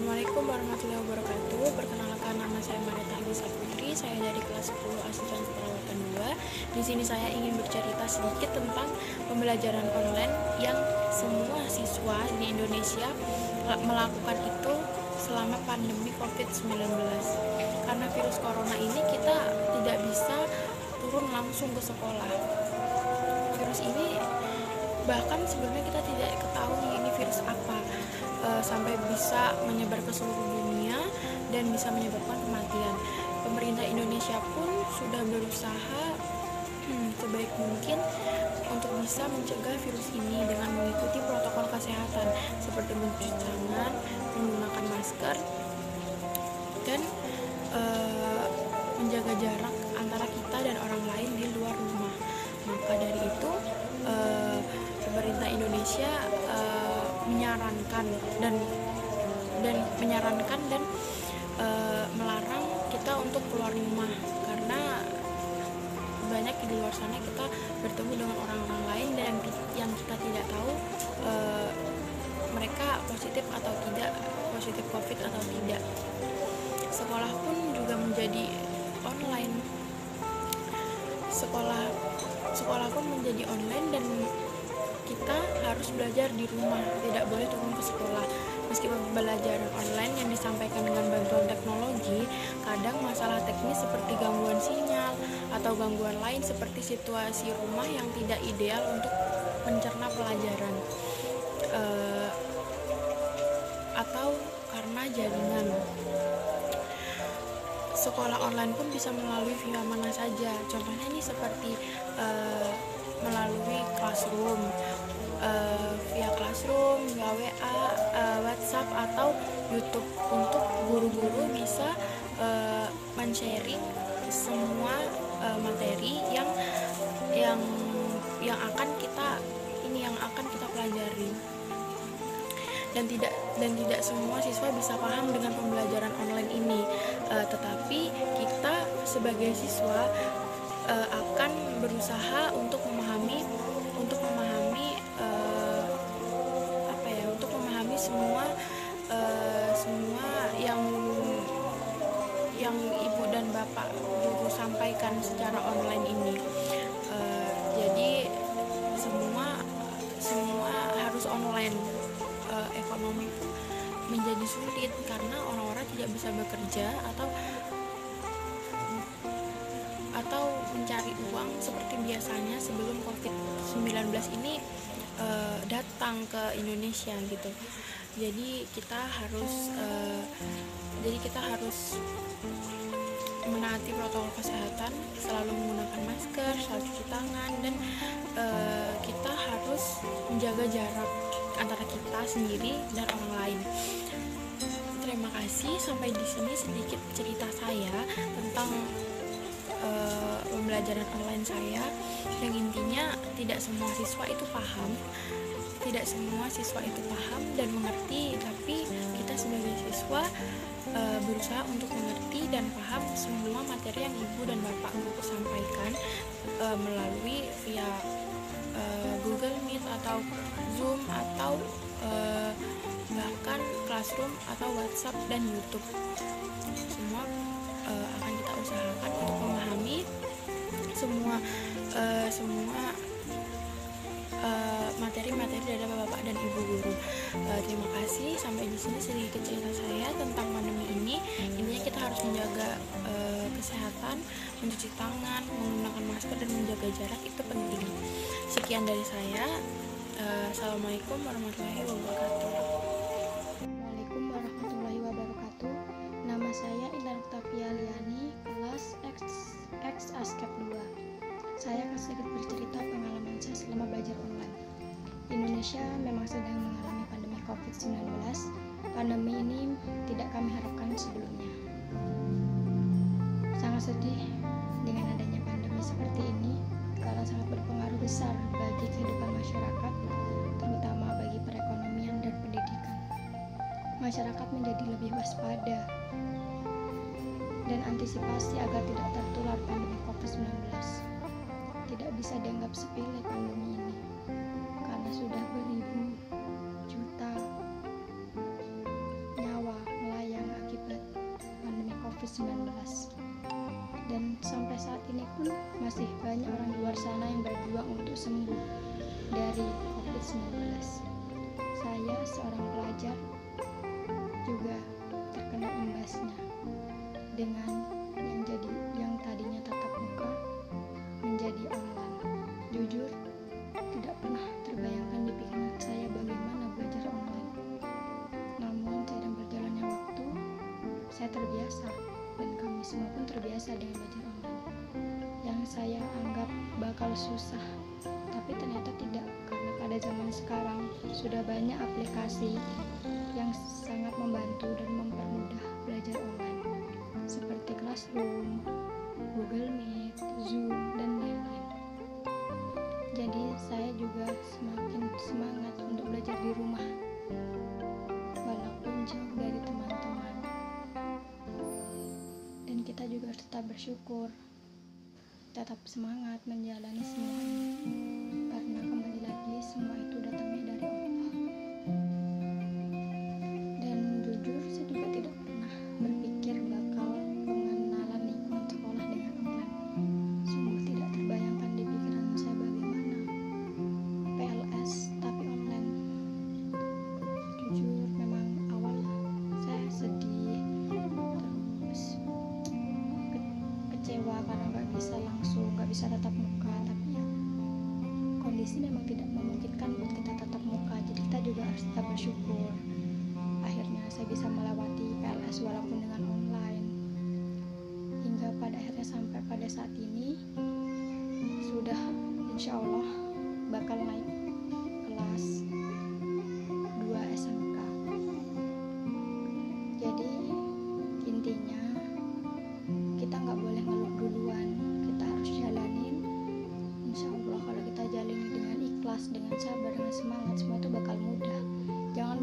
Assalamualaikum warahmatullahi wabarakatuh. Perkenalkan, nama saya Marieta Elisa Putri. Saya dari kelas 10 Asisten Keperawatan 2. Di sini saya ingin bercerita sedikit tentang pembelajaran online yang semua siswa di Indonesia melakukan itu selama pandemi COVID-19. Karena virus corona ini kita tidak bisa turun langsung ke sekolah. Virus ini bahkan sebelumnya kita tidak ketahui ini virus apa, sampai bisa menyebar ke seluruh dunia dan bisa menyebabkan kematian. Pemerintah Indonesia pun sudah berusaha sebaik mungkin untuk bisa mencegah virus ini dengan mengikuti protokol kesehatan seperti mencuci tangan, menggunakan masker, dan menjaga jarak antara kita dan orang lain di luar rumah. Maka dari itu pemerintah Indonesia menyarankan dan melarang kita untuk keluar rumah, karena banyak di luar sana kita bertemu dengan orang-orang lain dan yang kita tidak tahu mereka positif atau tidak, positif COVID atau tidak. Sekolah pun juga menjadi online. Sekolah pun menjadi online dan kita harus belajar di rumah, tidak boleh turun ke sekolah. Meskipun pembelajaran online yang disampaikan dengan bantuan teknologi, kadang masalah teknis seperti gangguan sinyal atau gangguan lain seperti situasi rumah yang tidak ideal untuk mencerna pelajaran, atau karena jaringan. Sekolah online pun bisa melalui via mana saja. Contohnya ini seperti melalui Classroom, via Classroom, via WA, WhatsApp atau YouTube, untuk guru-guru bisa men-sharing semua materi yang akan kita pelajari. Dan tidak semua siswa bisa paham dengan pembelajaran online ini, tetapi kita sebagai siswa akan berusaha untuk memahami semua yang ibu dan bapak guru sampaikan secara online ini. Jadi semua harus online. Ekonomi menjadi sulit karena orang-orang tidak bisa bekerja atau mencari uang seperti biasanya sebelum COVID-19 ini datang ke Indonesia gitu. Jadi kita harus menaati protokol kesehatan, selalu menggunakan masker, selalu cuci tangan, dan kita harus menjaga jarak antara kita sendiri dan orang lain. Terima kasih, sampai di sini sedikit cerita saya tentang pembelajaran online saya, yang intinya tidak semua siswa itu paham dan mengerti, tapi kita sebagai siswa berusaha untuk mengerti dan paham semua materi yang ibu dan bapak guru sampaikan melalui via Google Meet atau Zoom atau bahkan Classroom atau WhatsApp dan YouTube. Semua akan kita usahakan untuk memahami semua materi-materi dari bapak dan ibu guru. Terima kasih, sampai di sini sedikit cerita saya tentang pandemi ini. Intinya kita harus menjaga kesehatan, mencuci tangan, menggunakan masker, dan menjaga jarak, itu penting. Sekian dari saya. Assalamualaikum warahmatullahi wabarakatuh. Waalaikumsalam warahmatullahi wabarakatuh. Nama saya Indah Octavia Liani, kelas X Askep 2. Saya akan sedikit bercerita pengalaman saya selama belajar online. Indonesia memang sedang mengalami pandemi COVID-19. Pandemi ini tidak kami harapkan sebelumnya. Sangat sedih dengan adanya pandemi seperti ini, karena sangat berpengaruh besar bagi kehidupan masyarakat, terutama bagi perekonomian dan pendidikan. Masyarakat menjadi lebih waspada dan antisipasi agar tidak tertular pandemi COVID-19. Tidak bisa dianggap sepele pandemi ini, karena sudah beribu juta nyawa COVID-19. Dan sampai saat ini pun masih banyak orang di luar sana yang berjuang untuk sembuh dari COVID-19. Saya seorang pelajar juga terkena imbasnya dengan yang tadinya tatap muka menjadi online. Jujur, tidak pernah terbayangkan di pikiran saya bagaimana belajar online. Namun seiring berjalannya waktu, saya terbiasa dan kami semua pun terbiasa dengan belajar online. Yang saya anggap bakal susah, tapi ternyata tidak, karena pada zaman sekarang sudah banyak aplikasi yang sangat membantu dan mempermudah belajar online seperti Classroom, Google Meet, Zoom, dan lain-lain. Jadi saya juga semakin semangat untuk belajar di rumah walaupun jauh dari teman-teman. Dan kita juga harus tetap bersyukur, tetap semangat menjalani semuanya, karena kembali lagi semua itu datangnya dari Allah. Dan jujur saya juga tidak pernah berpikir bakal pengenalan lingkungan sekolah dengan online. Sungguh tidak terbayangkan di pikiran saya bagaimana PLS tapi online. Jujur memang awal saya sedih, terus kecewa karena nggak bisa tatap muka, tapi ya kondisi memang tidak memungkinkan buat kita tatap muka, jadi kita juga harus tetap bersyukur. Akhirnya saya bisa melewati PLS walaupun dengan online, hingga pada akhirnya sampai pada saat ini sudah insya Allah bakal naik kelas 2 SMK. Jadi intinya kita nggak boleh ngeluh duluan, kita harus jalanin. Insya Allah kalau kita jalani dengan ikhlas, dengan sabar, dengan semangat, semua itu bakal mudah. Jangan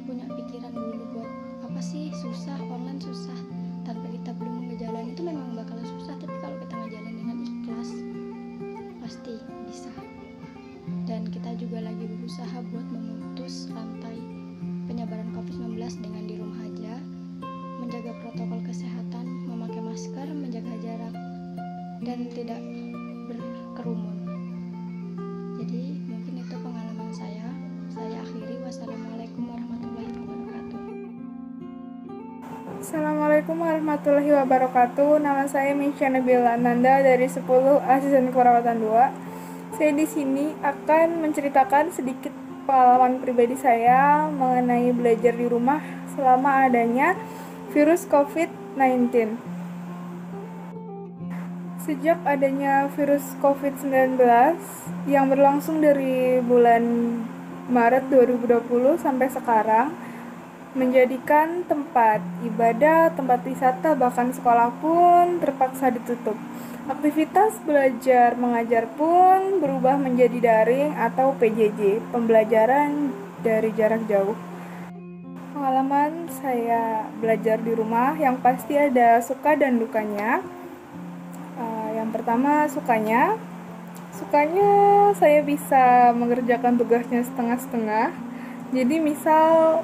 punya pikiran dulu buat apa sih susah, online susah, tanpa kita belum menjalani itu memang bakal susah. Tapi kalau kita ngejalanin dengan ikhlas pasti bisa. Dan kita juga lagi berusaha buat memutus rantai penyebaran COVID-19 dengan di rumah aja, menjaga protokol kesehatan, memakai masker, menjaga jarak, dan tidak berkerumun. Jadi mungkin itu pengalaman saya. Saya akhiri. Wassalamualaikum warahmatullahi wabarakatuh. Assalamualaikum warahmatullahi wabarakatuh. Nama saya Misha Nabila Nanda dari 10 Asisten Keperawatan 2. Saya di sini akan menceritakan sedikit pengalaman pribadi saya mengenai belajar di rumah selama adanya virus COVID-19. Sejak adanya virus COVID-19 yang berlangsung dari bulan Maret 2020 sampai sekarang, menjadikan tempat ibadah, tempat wisata, bahkan sekolah pun terpaksa ditutup. Aktivitas belajar mengajar pun berubah menjadi daring atau PJJ, pembelajaran dari jarak jauh. Pengalaman saya belajar di rumah yang pasti ada suka dan dukanya. Yang pertama sukanya saya bisa mengerjakan tugasnya setengah-setengah. Jadi misal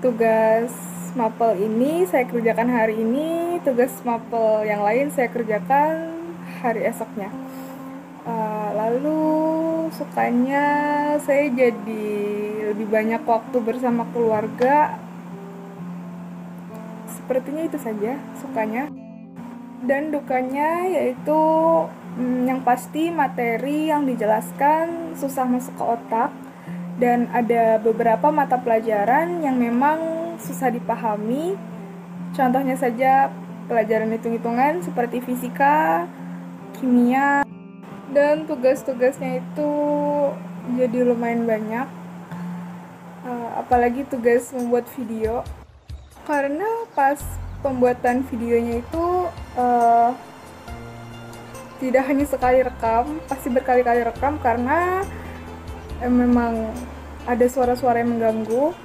tugas mapel ini saya kerjakan hari ini, tugas mapel yang lain saya kerjakan hari esoknya. Lalu sukanya saya jadi lebih banyak waktu bersama keluarga. Sepertinya itu saja sukanya. Dan dukanya yaitu yang pasti materi yang dijelaskan susah masuk ke otak, dan ada beberapa mata pelajaran yang memang susah dipahami. Contohnya saja pelajaran hitung-hitungan seperti fisika, kimia, dan tugas-tugasnya itu jadi lumayan banyak. Apalagi tugas membuat video, karena pas pembuatan videonya itu tidak hanya sekali rekam, pasti berkali-kali rekam karena memang ada suara-suara yang mengganggu.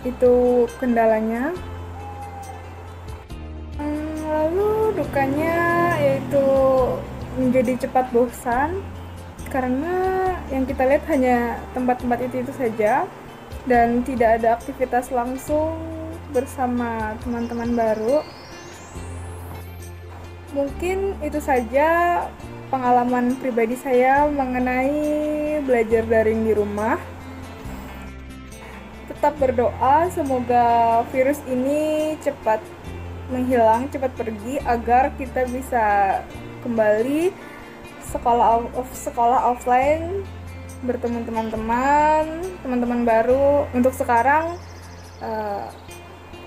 Itu kendalanya. Lalu dukanya yaitu menjadi cepat bosan karena yang kita lihat hanya tempat-tempat itu saja dan tidak ada aktivitas langsung bersama teman-teman baru. Mungkin itu saja pengalaman pribadi saya mengenai belajar daring di rumah. Tetap berdoa semoga virus ini cepat menghilang, cepat pergi agar kita bisa kembali sekolah offline, bertemu teman-teman baru. Untuk sekarang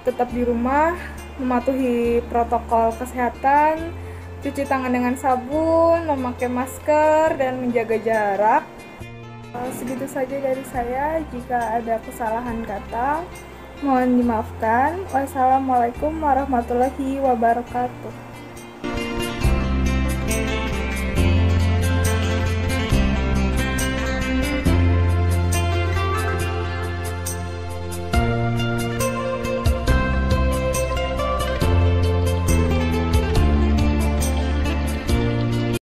tetap di rumah, mematuhi protokol kesehatan, cuci tangan dengan sabun, memakai masker, dan menjaga jarak. Segitu saja dari saya. Jika ada kesalahan kata, mohon dimaafkan. Wassalamualaikum warahmatullahi wabarakatuh.